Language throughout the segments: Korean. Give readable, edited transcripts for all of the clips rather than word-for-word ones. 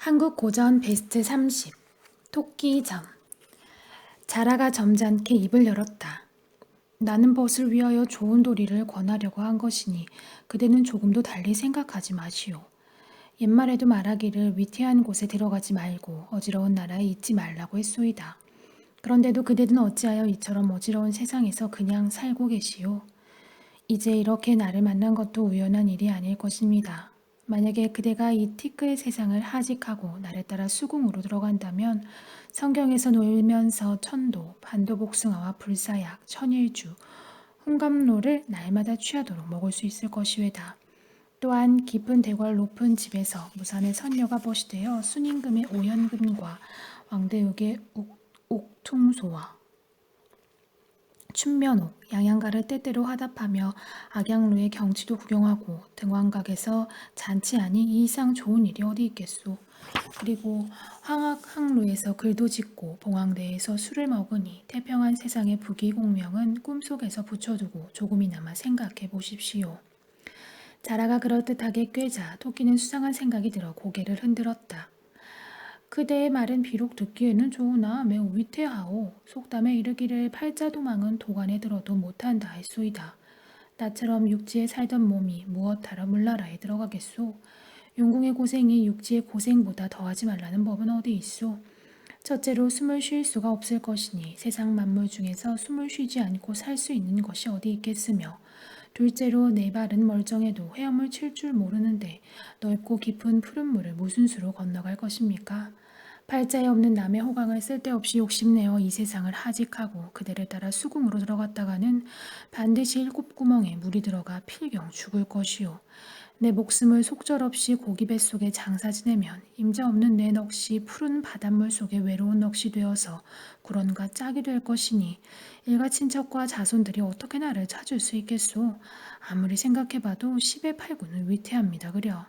한국 고전 베스트 30 토끼점. 자라가 점잖게 입을 열었다. 나는 벗을 위하여 좋은 도리를 권하려고 한 것이니 그대는 조금도 달리 생각하지 마시오. 옛말에도 말하기를 위태한 곳에 들어가지 말고 어지러운 나라에 있지 말라고 했소이다. 그런데도 그대는 어찌하여 이처럼 어지러운 세상에서 그냥 살고 계시오? 이제 이렇게 나를 만난 것도 우연한 일이 아닐 것입니다. 만약에 그대가 이 티끌 세상을 하직하고 나를 따라 수궁으로 들어간다면 성경에서 놀면서 천도, 반도복숭아와 불사약, 천일주, 홍감로를 날마다 취하도록 먹을 수 있을 것이외다. 또한 깊은 대궐 높은 집에서 무산의 선녀가 버시되어 순임금의 오연금과 왕대육의 옥퉁소와 춘면옥, 양양가를 때때로 화답하며 악양루의 경치도 구경하고 등왕각에서 잔치하니 이 이상 좋은 일이 어디 있겠소. 그리고 황학항루에서 글도 짓고 봉황대에서 술을 먹으니 태평한 세상의 부귀공명은 꿈속에서 붙여두고 조금이나마 생각해 보십시오. 자라가 그럴듯하게 꿰자 토끼는 수상한 생각이 들어 고개를 흔들었다. 그대의 말은 비록 듣기에는 좋으나 매우 위태하오. 속담에 이르기를 팔자도망은 도관에 들어도 못한다 했소이다. 나처럼 육지에 살던 몸이 무엇하러 물나라에 들어가겠소. 용궁의 고생이 육지의 고생보다 더하지 말라는 법은 어디 있소. 첫째로 숨을 쉴 수가 없을 것이니 세상 만물 중에서 숨을 쉬지 않고 살 수 있는 것이 어디 있겠으며, 둘째로 내 발은 멀쩡해도 헤엄을 칠 줄 모르는데 넓고 깊은 푸른 물을 무슨 수로 건너갈 것입니까? 팔자에 없는 남의 호강을 쓸데없이 욕심내어 이 세상을 하직하고 그대를 따라 수궁으로 들어갔다가는 반드시 일곱 구멍에 물이 들어가 필경 죽을 것이요. 내 목숨을 속절없이 고기 뱃속에 장사 지내면 임자 없는 내 넋이 푸른 바닷물 속에 외로운 넋이 되어서 구런과 짝이 될 것이니 일가 친척과 자손들이 어떻게 나를 찾을 수 있겠소. 아무리 생각해봐도 10의 8구는 위태합니다. 그려.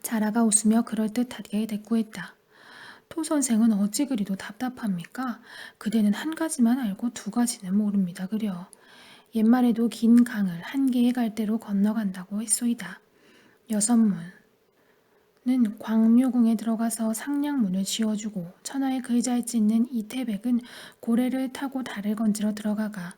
자라가 웃으며 그럴듯하게 대꾸했다. 토 선생은 어찌 그리도 답답합니까? 그대는 한 가지만 알고 두 가지는 모릅니다. 그려. 옛말에도 긴 강을 한 개의 갈대로 건너간다고 했소이다. 여섯문은 광묘궁에 들어가서 상량문을 지어주고 천하의 글자에 찢는 이태백은 고래를 타고 달을 건지러 들어가가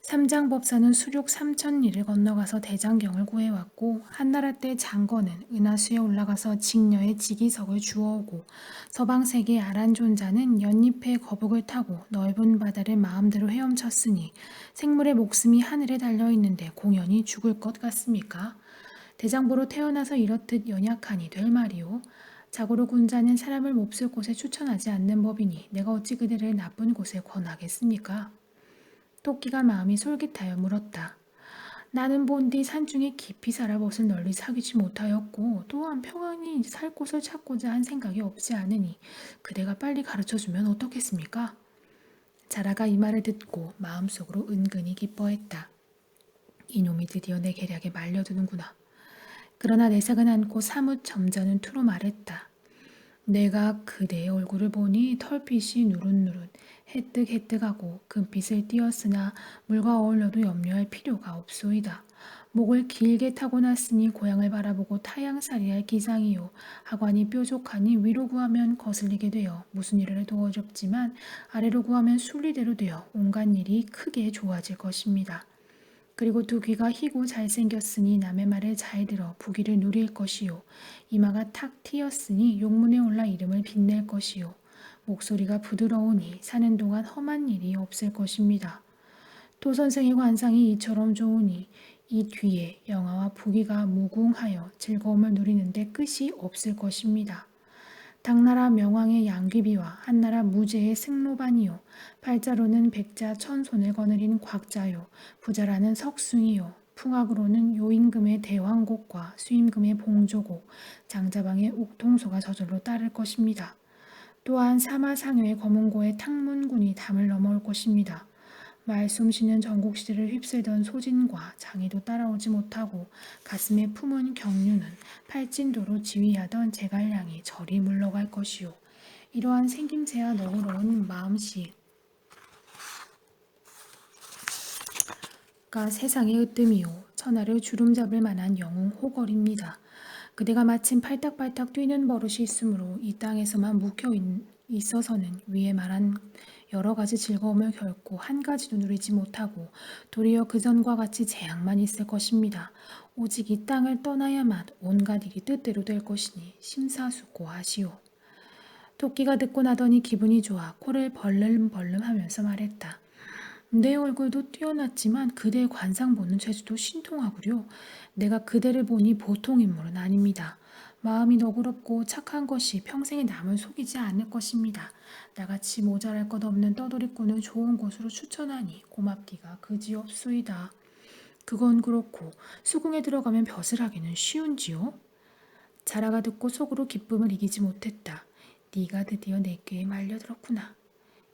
삼장법사는 수륙 삼천리를 건너가서 대장경을 구해왔고 한나라 때 장건은 은하수에 올라가서 직녀의 직이석을 주워오고 서방세계 아란존자는 연잎의 거북을 타고 넓은 바다를 마음대로 헤엄쳤으니 생물의 목숨이 하늘에 달려있는데 공연히 죽을 것 같습니까? 대장보로 태어나서 이렇듯 연약하니 될 말이오. 자고로 군자는 사람을 몹쓸 곳에 추천하지 않는 법이니 내가 어찌 그대를 나쁜 곳에 권하겠습니까? 토끼가 마음이 솔깃하여 물었다. 나는 본디 산중에 깊이 살아 벗을 널리 사귀지 못하였고 또한 평안히 살 곳을 찾고자 한 생각이 없지 않으니 그대가 빨리 가르쳐주면 어떻겠습니까? 자라가 이 말을 듣고 마음속으로 은근히 기뻐했다. 이놈이 드디어 내 계략에 말려드는구나. 그러나 내색은 않고 사뭇 점잖은 투로 말했다. 내가 그대의 얼굴을 보니 털빛이 누릇누릇 해뜩해뜩하고 금빛을 띄었으나 물과 어울려도 염려할 필요가 없소이다. 목을 길게 타고났으니 고향을 바라보고 타양살이할 기상이요. 하관이 뾰족하니 위로 구하면 거슬리게 되어 무슨 일을 해도 어렵지만 아래로 구하면 순리대로 되어 온갖 일이 크게 좋아질 것입니다. 그리고 두 귀가 희고 잘생겼으니 남의 말을 잘 들어 부귀를 누릴 것이요. 이마가 탁 트였으니 용문에 올라 이름을 빛낼 것이요. 목소리가 부드러우니 사는 동안 험한 일이 없을 것입니다. 토 선생의 관상이 이처럼 좋으니 이 뒤에 영화와 부귀가 무궁하여 즐거움을 누리는데 끝이 없을 것입니다. 당나라 명왕의 양귀비와 한나라 무제의 승로반이요. 팔자로는 백자 천손을 거느린 곽자요. 부자라는 석숭이요. 풍악으로는 요임금의 대왕곡과 수임금의 봉조곡, 장자방의 옥통소가 저절로 따를 것입니다. 또한 사마상여의 검은고의 탕문군이 담을 넘어올 것입니다. 말솜씨는 전국시대를 휩쓸던 소진과 장이도 따라오지 못하고 가슴에 품은 경륜은 팔진도로 지휘하던 제갈량이 저리 물러갈 것이요. 이러한 생김새와 너그러운 마음씨가 세상의 으뜸이요. 천하를 주름잡을 만한 영웅 호걸입니다. 그대가 마침 팔딱팔딱 뛰는 버릇이 있으므로 이 땅에서만 있어서는 위에 말한 여러 가지 즐거움을 결코 한 가지도 누리지 못하고 도리어 그전과 같이 재앙만 있을 것입니다. 오직 이 땅을 떠나야만 온갖 일이 뜻대로 될 것이니 심사숙고하시오. 토끼가 듣고 나더니 기분이 좋아 코를 벌름벌름 하면서 말했다. 내 얼굴도 뛰어났지만 그대의 관상 보는 재주도 신통하구려. 내가 그대를 보니 보통 인물은 아닙니다. 마음이 너그럽고 착한 것이 평생에 남을 속이지 않을 것입니다. 나같이 모자랄 것 없는 떠돌이꾼을 좋은 곳으로 추천하니 고맙기가 그지없소이다. 그건 그렇고 수궁에 들어가면 벼슬 하기는 쉬운지요? 자라가 듣고 속으로 기쁨을 이기지 못했다. 네가 드디어 내 꾀에 말려들었구나.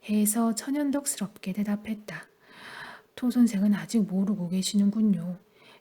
해서 천연덕스럽게 대답했다. 토 선생은 아직 모르고 계시는군요.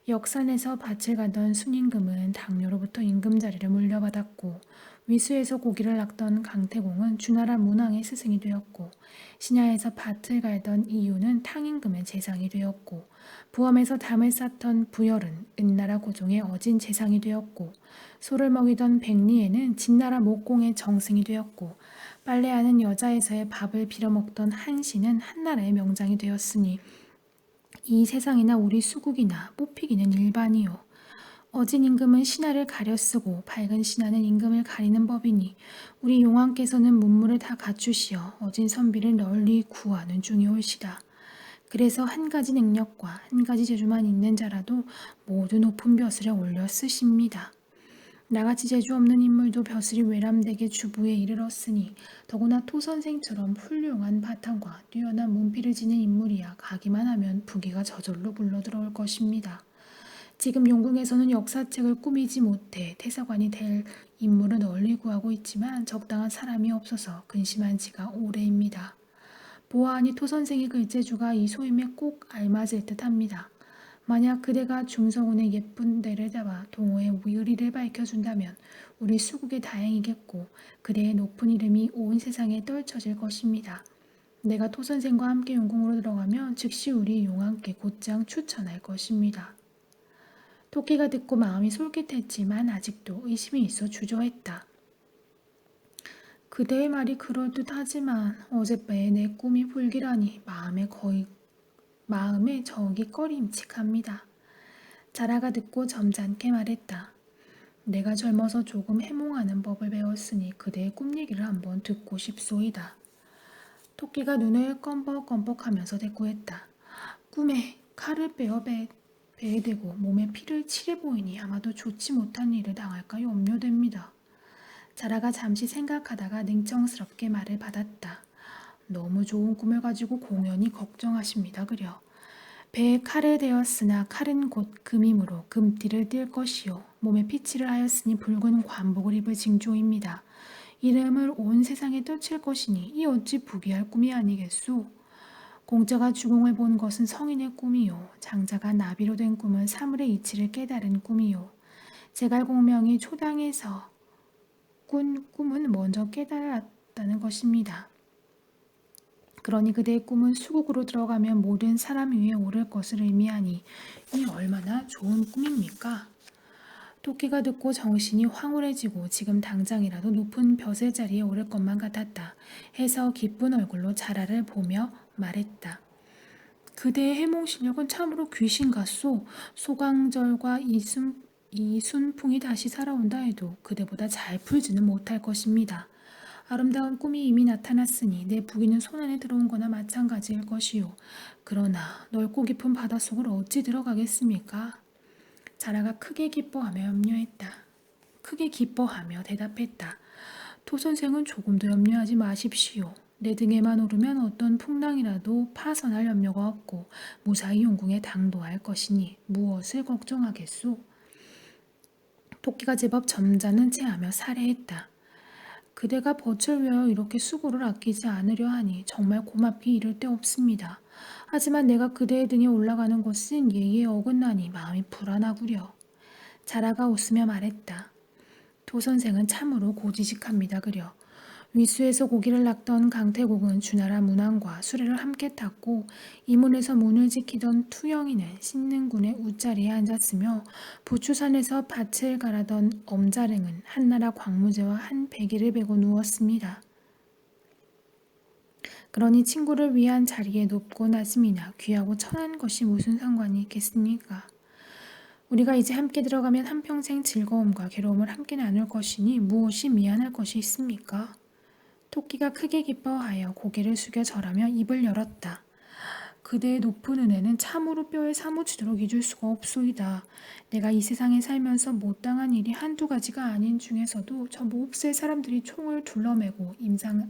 역산에서 밭을 가던 순임금은 당뇨로부터 임금자리를 물려받았고 위수에서 고기를 낚던 강태공은 주나라 문왕의 스승이 되었고 신야에서 밭을 갈던 이유는 탕임금의 재상이 되었고 부엄에서 담을 쌓던 부열은 은나라 고종의 어진 재상이 되었고 소를 먹이던 백리에는 진나라 목공의 정승이 되었고 빨래하는 여자에서의 밥을 빌어먹던 한씨는 한나라의 명장이 되었으니 이 세상이나 우리 수국이나 뽑히기는 일반이요. 어진 임금은 신하를 가려 쓰고 밝은 신하는 임금을 가리는 법이니 우리 용왕께서는 문물을 다 갖추시어 어진 선비를 널리 구하는 중이올시다. 그래서 한 가지 능력과 한 가지 재주만 있는 자라도 모두 높은 벼슬에 올려 쓰십니다. 나같이 재주 없는 인물도 벼슬이 외람되게 주부에 이르렀으니 더구나 토 선생처럼 훌륭한 바탕과 뛰어난 문필을 지닌 인물이야 가기만 하면 부귀가 저절로 굴러들어올 것입니다. 지금 용궁에서는 역사책을 꾸미지 못해 태사관이 될 인물을 널리 구하고 있지만 적당한 사람이 없어서 근심한 지가 오래입니다. 보아하니 토 선생의 글재주가 이 소임에 꼭 알맞을 듯합니다. 만약 그대가 중성운의 예쁜 데를 잡아 동호의 의리를 밝혀준다면 우리 수국의 다행이겠고 그대의 높은 이름이 온 세상에 떨쳐질 것입니다. 내가 토 선생과 함께 용궁으로 들어가면 즉시 우리 용왕께 곧장 추천할 것입니다. 토끼가 듣고 마음이 솔깃했지만 아직도 의심이 있어 주저했다. 그대의 말이 그럴듯하지만 어젯밤에 내 꿈이 불길하니 마음에 저기 꺼림칙합니다. 자라가 듣고 점잖게 말했다. 내가 젊어서 조금 해몽하는 법을 배웠으니 그대의 꿈 얘기를 한번 듣고 싶소이다. 토끼가 눈을 껌뻑껌뻑하면서 대꾸했다. 꿈에 칼을 빼어 배에 대고 몸에 피를 칠해 보이니 아마도 좋지 못한 일을 당할까 염려됩니다. 자라가 잠시 생각하다가 냉정스럽게 말을 받았다. 너무 좋은 꿈을 가지고 공연히 걱정하십니다 그려. 배에 칼을 대었으나 칼은 곧 금이므로 금띠를 띨 것이요 몸에 피칠을 하였으니 붉은 관복을 입을 징조입니다. 이름을 온 세상에 떨칠 것이니 이 어찌 부귀할 꿈이 아니겠소. 공자가 주공을 본 것은 성인의 꿈이요 장자가 나비로 된 꿈은 사물의 이치를 깨달은 꿈이요 제갈공명이 초당에서 꾼 꿈은 먼저 깨달았다는 것입니다. 그러니 그대의 꿈은 수국으로 들어가면 모든 사람 위에 오를 것을 의미하니 이 얼마나 좋은 꿈입니까? 토끼가 듣고 정신이 황홀해지고 지금 당장이라도 높은 벼슬 자리에 오를 것만 같았다. 해서 기쁜 얼굴로 자라를 보며 말했다. 그대의 해몽 실력은 참으로 귀신 같소. 소강절과 이순풍이 다시 살아온다 해도 그대보다 잘 풀지는 못할 것입니다. 아름다운 꿈이 이미 나타났으니 내 부귀는 손안에 들어온 거나 마찬가지일 것이요. 그러나 넓고 깊은 바닷속을 어찌 들어가겠습니까? 자라가 크게 기뻐하며 염려했다. 크게 기뻐하며 대답했다. 토 선생은 조금도 염려하지 마십시오. 내 등에만 오르면 어떤 풍랑이라도 파선할 염려가 없고 무사히 용궁에 당도할 것이니 무엇을 걱정하겠소? 토끼가 제법 점잖은 체하며 살해했다. 그대가 덫을 외워 이렇게 수고를 아끼지 않으려 하니 정말 고맙기 이를 데 없습니다. 하지만 내가 그대의 등에 올라가는 것은 예의에 어긋나니 마음이 불안하구려. 자라가 웃으며 말했다. 토 선생은 참으로 고지식합니다 그려. 위수에서 고기를 낚던 강태국은 주나라 문왕과 수레를 함께 탔고 이문에서 문을 지키던 투영이는 신능군의 웃자리에 앉았으며 부추산에서 밭을 갈아던 엄자랭은 한나라 광무제와 한백일을 베고 누웠습니다. 그러니 친구를 위한 자리에 높고 낮음이나 귀하고 천한 것이 무슨 상관이 있겠습니까? 우리가 이제 함께 들어가면 한평생 즐거움과 괴로움을 함께 나눌 것이니 무엇이 미안할 것이 있습니까? 토끼가 크게 기뻐하여 고개를 숙여 절하며 입을 열었다. 그대의 높은 은혜는 참으로 뼈에 사무치도록 잊을 수가 없소이다. 내가 이 세상에 살면서 못당한 일이 한두 가지가 아닌 중에서도 저 몹쓸 사람들이 총을 둘러매고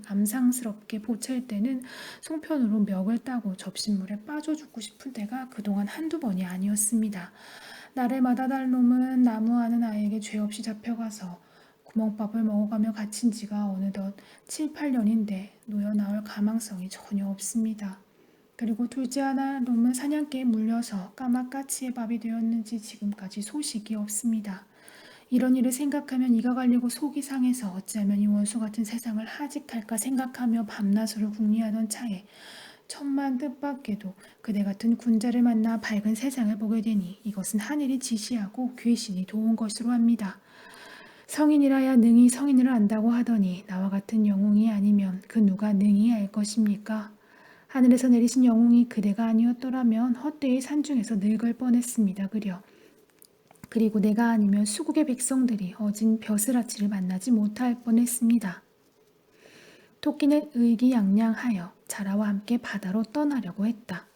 암상스럽게 보챌 때는 송편으로 멱을 따고 접신물에 빠져 죽고 싶은 때가 그동안 한두 번이 아니었습니다. 나를 마다달 놈은 나무하는 아이에게 죄 없이 잡혀가서 구멍밥을 먹어가며 갇힌 지가 어느덧 7, 8년인데 놓여 나올 가망성이 전혀 없습니다. 그리고 둘째 하나 놈은 사냥개에 물려서 까마까치의 밥이 되었는지 지금까지 소식이 없습니다. 이런 일을 생각하면 이가 갈리고 속이 상해서 어찌하면 이 원수 같은 세상을 하직할까 생각하며 밤낮으로 궁리하던 차에 천만 뜻밖에도 그대 같은 군자를 만나 밝은 세상을 보게 되니 이것은 하늘이 지시하고 귀신이 도운 것으로 합니다. 성인이라야 능히 성인을 안다고 하더니 나와 같은 영웅이 아니면 그 누가 능히 알 것입니까? 하늘에서 내리신 영웅이 그대가 아니었더라면 헛되이 산중에서 늙을 뻔했습니다. 그리고 내가 아니면 수국의 백성들이 어진 벼슬아치를 만나지 못할 뻔했습니다. 토끼는 의기양양하여 자라와 함께 바다로 떠나려고 했다.